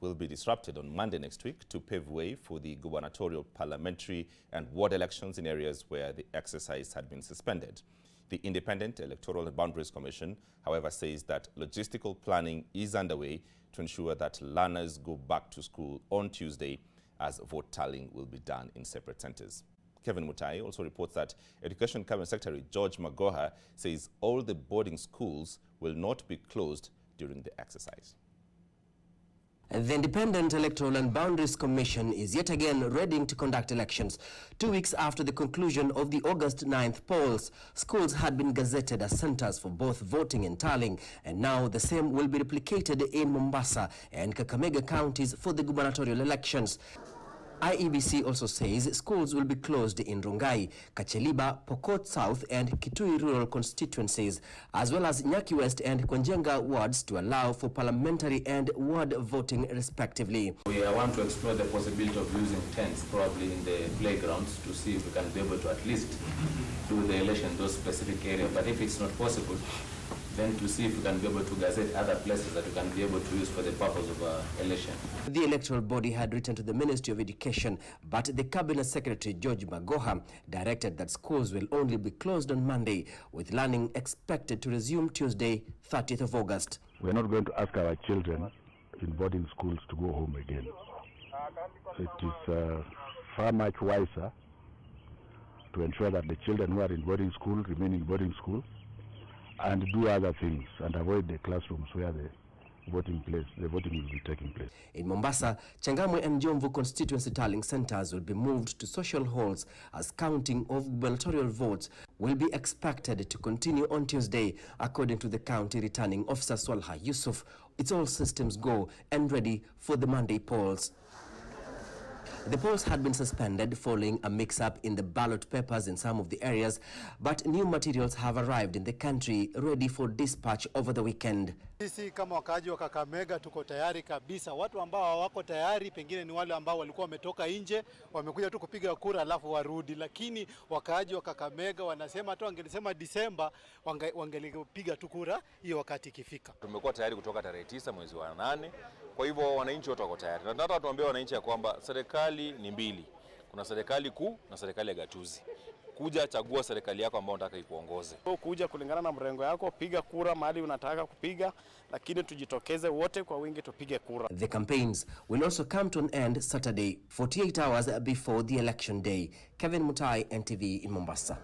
Will be disrupted on Monday next week to pave way for the gubernatorial, parliamentary and ward elections in areas where the exercise had been suspended. The Independent Electoral and Boundaries Commission, however, says that logistical planning is underway to ensure that learners go back to school on Tuesday, as vote tallying will be done in separate centers. Kevin Mutai also reports that Education Cabinet Secretary George Magoha says all the boarding schools will not be closed during the exercise. The Independent Electoral and Boundaries Commission is yet again ready to conduct elections. 2 weeks after the conclusion of the August 9th polls, schools had been gazetted as centers for both voting and tallying, and now the same will be replicated in Mombasa and Kakamega counties for the gubernatorial elections. IEBC also says schools will be closed in Rongai, Kacheliba, Pokot South and Kitui rural constituencies, as well as Nyaki West and Kwanjenga wards to allow for parliamentary and ward voting respectively. We want to explore the possibility of using tents probably in the playgrounds to see if we can be able to at least do the election in those specific areas. But if it's not possible, then to see if we can be able to gazette other places that we can be able to use for the purpose of election. The electoral body had written to the Ministry of Education, but the Cabinet Secretary George Magoha directed that schools will only be closed on Monday, with learning expected to resume Tuesday, 30th of August. We're not going to ask our children in boarding schools to go home again. It is far much wiser to ensure that the children who are in boarding school remain in boarding school and do other things and avoid the classrooms where the voting will be taking place. In Mombasa, Changamwe and Jomvu constituency tallying centers will be moved to social halls as counting of gubernatorial votes will be expected to continue on Tuesday, according to the county returning officer Swalha Yusuf. It's all systems go and ready for the Monday polls. The polls had been suspended following a mix-up in the ballot papers in some of the areas, but new materials have arrived in the country ready for dispatch over the weekend. Sisi kama wakaaji wa Kakamega tuko tayari kabisa. Watu ambao hawako tayari pengine ni wale ambao walikuwa wametoka nje, wamekuja tu kupiga kura alafu warudi, lakini wakaaji wa Kakamega wanasema tu angelisema Disemba wangelipiga tu kura hiyo wakati ikifika. Tumekuwa tayari kutoka tarehe 9 mwezi wa 8. Kwa hivyo wananchi wote wako tayari. Na nataka tuambie wananchi ya kwamba serikali ni mbili. Kuna serikali kuu na serikali ya gatuzi. Kuja chagua serikali yako ambayo unataka ikuongoze. Kuja kulingana na mrengo yako, piga kura mahali unataka kupiga, lakini tujitokeze wote kwa wingi tupige kura. The campaigns will also come to an end Saturday, 48 hours before the election day. Kevin Mutai, NTV in Mombasa.